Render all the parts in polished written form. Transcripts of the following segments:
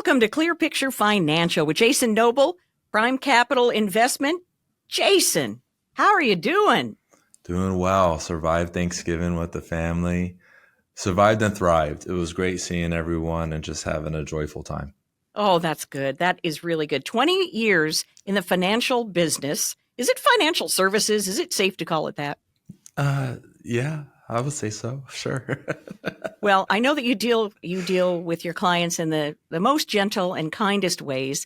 Welcome to Clear Picture Financial with Jason Noble, Prime Capital Investment. Jason, how are you doing? Doing well. Survived Thanksgiving with the family. Survived and thrived. It was great seeing everyone and just having a joyful time. Oh, that's good. That is really good. 20 years in the financial business. Is it financial services? Is it safe to call it that? Yeah, I would say so. Sure. Well, I know that you deal with your clients in the most gentle and kindest ways,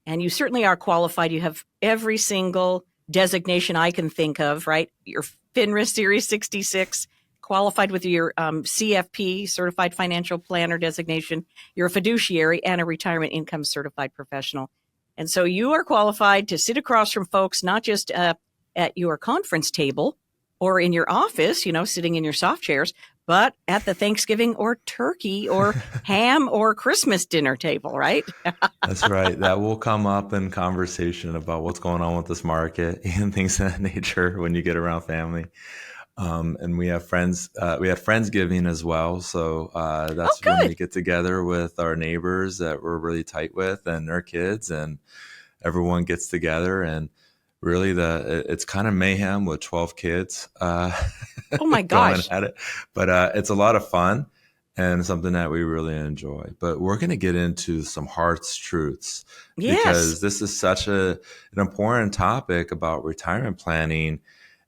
and you certainly are qualified. You have every single designation I can think of, right? Your FINRA Series 66, qualified with your CFP, Certified Financial Planner designation. You're a fiduciary and a retirement income certified professional. And so you are qualified to sit across from folks, not just at your conference table or in your office, sitting in your soft chairs, but at the Thanksgiving or turkey or ham or Christmas dinner table, right? That's right. That will come up in conversation about what's going on with this market and things of that nature when you get around family. And we have friends. We had Friendsgiving as well. So Oh, that's when we good. get together with our neighbors that we're really tight with and their kids, and everyone gets together. And really, it's kind of mayhem with 12 kids Oh my going gosh. at it. But it's a lot of fun and something that we really enjoy. But we're going to get into some hard truths Yes. because this is such an important topic about retirement planning.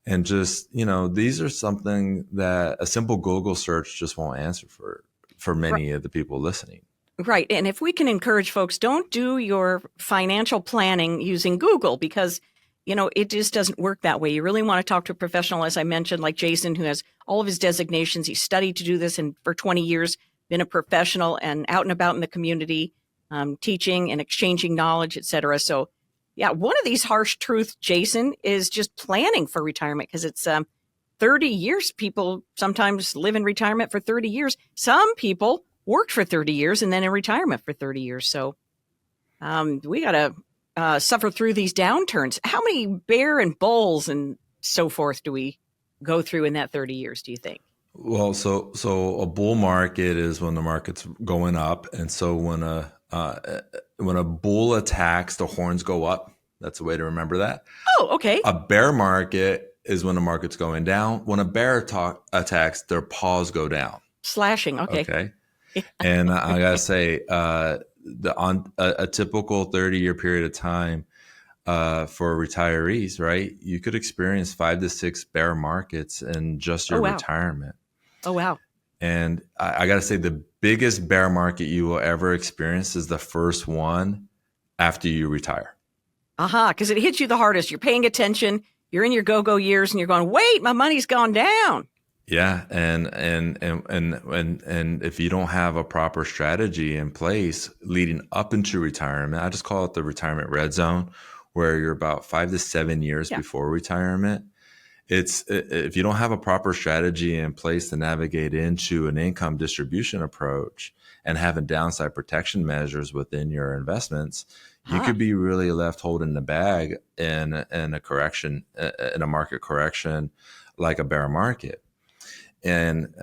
And just, these are something that a simple Google search just won't answer for Right. many of the people listening. Right. And if we can encourage folks, don't do your financial planning using Google because, it just doesn't work that way. You really want to talk to a professional, as I mentioned, like Jason, who has all of his designations. He studied to do this and for 20 years, been a professional and out and about in the community, teaching and exchanging knowledge, et cetera. So, yeah, one of these harsh truths, Jason, is just planning for retirement because it's 30 years. People sometimes live in retirement for 30 years. Some people worked for 30 years and then in retirement for 30 years. So we got to suffer through these downturns. How many bear and bulls and so forth do we go through in that 30 years, do you think? Well, so a bull market is when the market's going up, and so when a bull attacks, the horns go up. That's a way to remember that. Oh, okay. A bear market is when the market's going down. When a bear attacks, their paws go down. Slashing. Okay. Okay. And I gotta say, on a typical 30-year period of time for retirees, right? You could experience 5 to 6 bear markets in just Oh, your wow. retirement. Oh, wow. And I gotta say, the biggest bear market you will ever experience is the first one after you retire. Aha. Because it hits you the hardest. You're paying attention. You're in your go-go years and you're going, wait, my money's gone down. Yeah, and if you don't have a proper strategy in place leading up into retirement, I just call it the retirement red zone, where you're about 5 to 7 years Yeah. before retirement. If you don't have a proper strategy in place to navigate into an income distribution approach and having downside protection measures within your investments, you Huh. could be really left holding the bag in a correction, in a market correction, like a bear market. And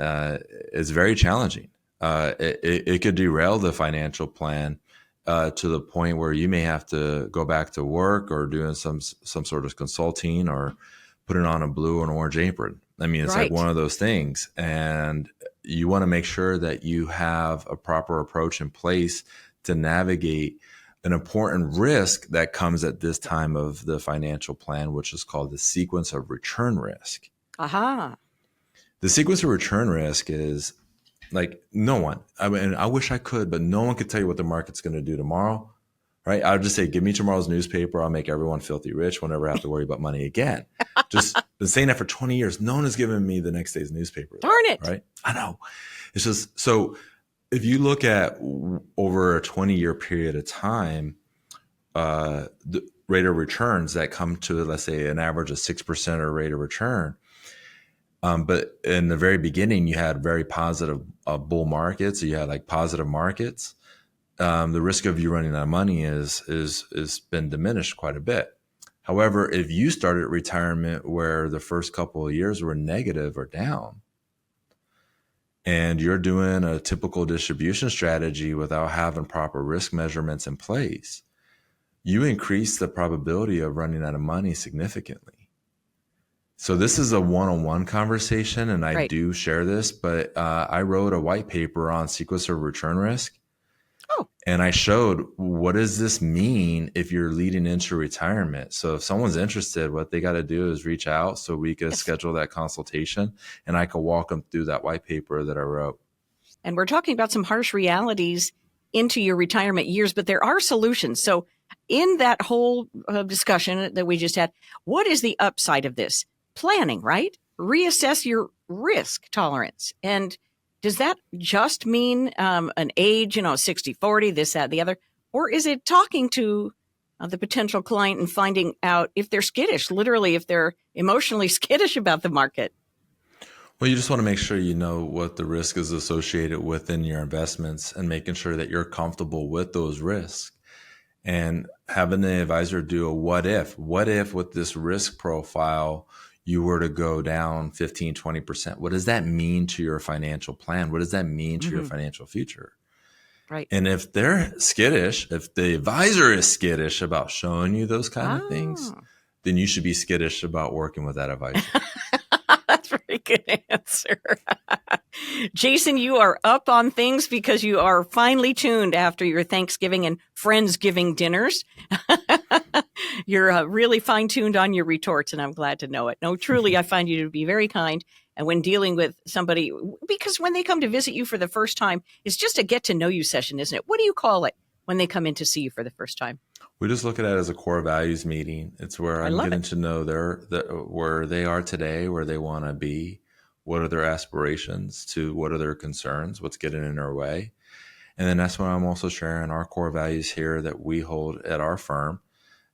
it's very challenging. It could derail the financial plan to the point where you may have to go back to work or doing some sort of consulting or putting on a blue and orange apron. I mean, it's like Right. one of those things, and you want to make sure that you have a proper approach in place to navigate an important risk that comes at this time of the financial plan, which is called the sequence of return risk. Aha. The sequence of return risk is like no one. I mean, I wish I could, but no one could tell you what the market's going to do tomorrow, right? I would just say, give me tomorrow's newspaper. I'll make everyone filthy rich. We'll never have to worry about money again. Just been saying that for 20 years. No one has given me the next day's newspaper, Darn it. right? I know. It's just so if you look at over a 20-year period of time, the rate of returns that come to, let's say, an average of 6% or rate of return. But in the very beginning, you had very positive bull markets. So you had like positive markets. The risk of you running out of money is been diminished quite a bit. However, if you started at retirement where the first couple of years were negative or down, and you're doing a typical distribution strategy without having proper risk measurements in place, you increase the probability of running out of money significantly. So this is a one-on-one conversation, and I Right. do share this, but I wrote a white paper on sequence of return risk. Oh, And I showed, what does this mean if you're leading into retirement? So if someone's interested, what they got to do is reach out so we can yes. schedule that consultation, and I can walk them through that white paper that I wrote. And we're talking about some harsh realities into your retirement years, but there are solutions. So in that whole discussion that we just had, what is the upside of this? Planning, right? Reassess your risk tolerance. And does that just mean an age, 60, 40, this, that, the other? Or is it talking to the potential client and finding out if they're skittish, literally, if they're emotionally skittish about the market? Well, you just want to make sure you know what the risk is associated within your investments and making sure that you're comfortable with those risks. And having the advisor do a what if with this risk profile, you were to go down 15, 20%. What does that mean to your financial plan? What does that mean to your financial future? Right. And if they're skittish, if the advisor is skittish about showing you those kind of things, then you should be skittish about working with that advisor. That's a very good answer. Jason, you are up on things because you are finely tuned after your Thanksgiving and Friendsgiving dinners. You're really fine-tuned on your retorts, and I'm glad to know it. No, truly, I find you to be very kind. And when dealing with somebody, because when they come to visit you for the first time, it's just a get-to-know-you session, isn't it? What do you call it when they come in to see you for the first time? We just look at it as a core values meeting. It's where I'm getting to know where they are today, where they want to be, what are their aspirations to, what are their concerns, what's getting in their way. And then that's when I'm also sharing our core values here that we hold at our firm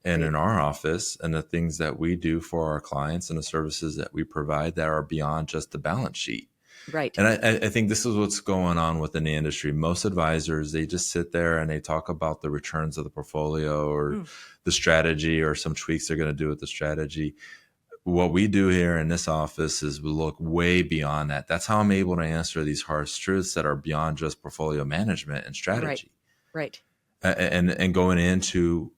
and in our office, and the things that we do for our clients and the services that we provide that are beyond just the balance sheet. Right. And I think this is what's going on within the industry. Most advisors, they just sit there and they talk about the returns of the portfolio or the strategy or some tweaks they're going to do with the strategy. What we do here in this office is we look way beyond that. That's how I'm able to answer these harsh truths that are beyond just portfolio management and strategy. Right. And going into,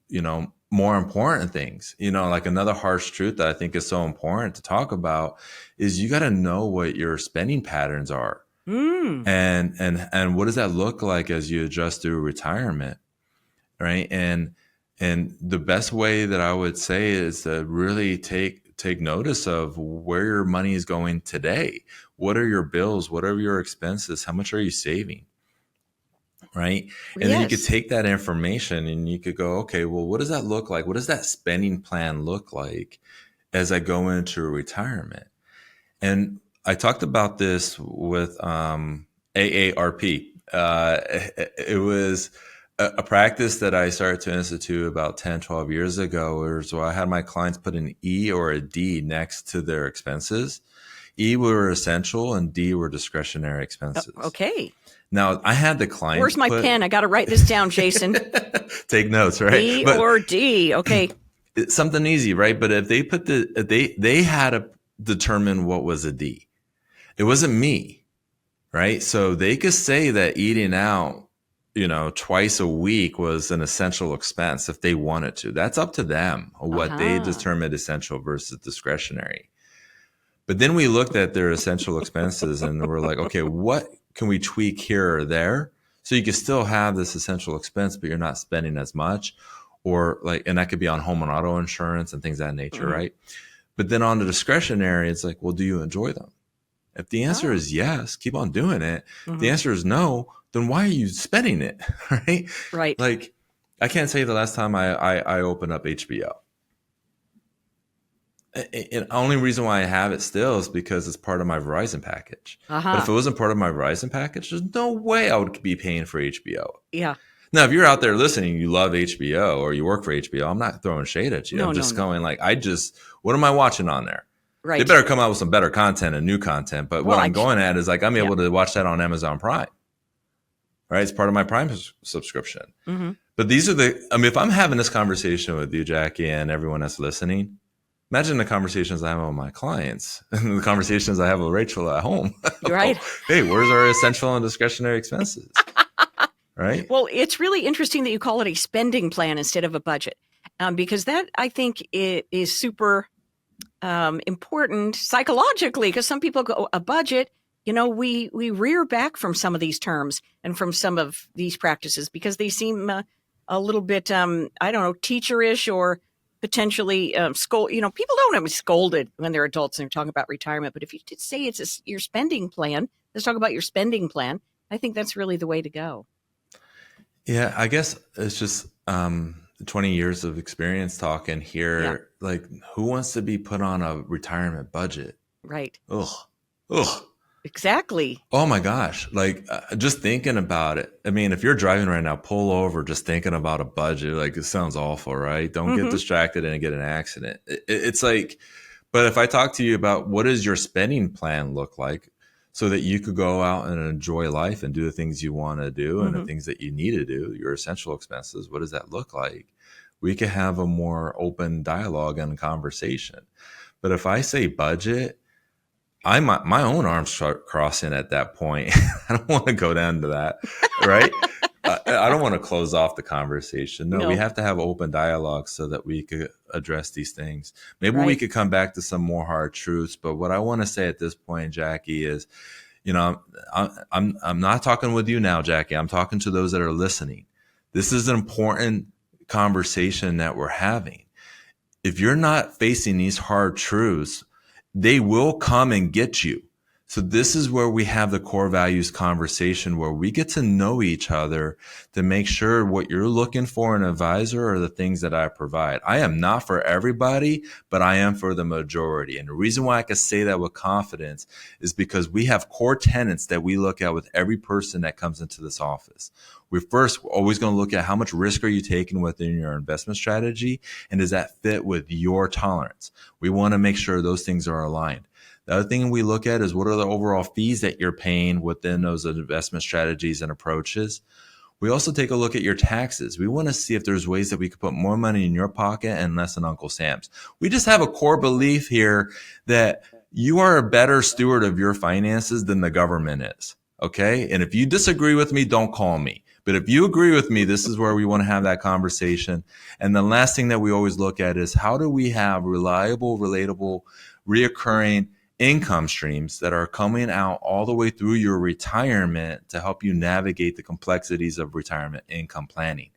more important things, like another harsh truth that I think is so important to talk about is you got to know what your spending patterns are. And what does that look like as you adjust through retirement, right? And the best way that I would say is to really take notice of where your money is going today. What are your bills? What are your expenses? How much are you saving? Right. And then you could take that information and you could go, okay, well, what does that look like? What does that spending plan look like as I go into retirement? And I talked about this with AARP. It was a practice that I started to institute about 10, 12 years ago. So I had my clients put an E or a D next to their expenses. E were essential and D were discretionary expenses. Okay. Now, I had the client. Where's my pen? I got to write this down, Jason. Take notes, right? E or D. Okay. It's something easy, right? But if they put they had to determine what was a D. It wasn't me, right? So they could say that eating out, twice a week was an essential expense if they wanted to. That's up to them, what they determined essential versus discretionary. But then we looked at their essential expenses and we're like, okay, what can we tweak here or there so you can still have this essential expense, but you're not spending as much, or and that could be on home and auto insurance and things of that nature, right? But then on the discretionary, it's like, well, do you enjoy them? If the answer is yes, keep on doing it. If the answer is no, then why are you spending it, right? Right. Like, I can't say the last time I opened up HBO. The only reason why I have it still is because it's part of my Verizon package. But if it wasn't part of my Verizon package, there's no way I would be paying for HBO. Yeah. Now, if you're out there listening, you love HBO or you work for HBO, I'm not throwing shade at you. I'm just going like, what am I watching on there? Right. They better come out with some better content and new content. But what I'm going at is like, I'm able to watch that on Amazon Prime. Right? It's part of my Prime subscription. But these are if I'm having this conversation with you, Jackie, and everyone that's listening, Imagine the conversations I have with my clients and the conversations I have with Rachel at home. Right. Hey, where's our essential and discretionary expenses? Right? Well, it's really interesting that you call it a spending plan instead of a budget, because that I think is super important psychologically. Because some people go a budget, we rear back from some of these terms and from some of these practices because they seem a little bit, I don't know, teacherish or potentially scold. People don't want to be scolded when they're adults and they're talking about retirement. But if you did say it's your spending plan, let's talk about your spending plan. I think that's really the way to go. Yeah, I guess it's just 20 years of experience talking here. Yeah. Like, who wants to be put on a retirement budget? Right. Ugh. Ugh. Exactly. Oh my gosh. Like, just thinking about it. I mean, if you're driving right now, pull over just thinking about a budget. Like, it sounds awful, right? Don't get distracted and get an accident. It's like, but if I talk to you about what does your spending plan look like so that you could go out and enjoy life and do the things you want to do and the things that you need to do, your essential expenses, what does that look like? We could have a more open dialogue and conversation. But if I say budget, my own arms start crossing at that point. I don't want to go down to that, right? I don't want to close off the conversation. No, we have to have open dialogue so that we could address these things. Maybe we could come back to some more hard truths. But what I want to say at this point, Jackie, is, I'm not talking with you now, Jackie. I'm talking to those that are listening. This is an important conversation that we're having. If you're not facing these hard truths, they will come and get you. So this is where we have the core values conversation where we get to know each other to make sure what you're looking for in an advisor are the things that I provide. I am not for everybody, but I am for the majority. And the reason why I can say that with confidence is because we have core tenets that we look at with every person that comes into this office. We're always going to look at how much risk are you taking within your investment strategy, and does that fit with your tolerance? We want to make sure those things are aligned. The other thing we look at is what are the overall fees that you're paying within those investment strategies and approaches. We also take a look at your taxes. We want to see if there's ways that we could put more money in your pocket and less in Uncle Sam's. We just have a core belief here that you are a better steward of your finances than the government is. Okay. And if you disagree with me, don't call me. But if you agree with me, this is where we want to have that conversation. And the last thing that we always look at is how do we have reliable, relatable, reoccurring income streams that are coming out all the way through your retirement to help you navigate the complexities of retirement income planning.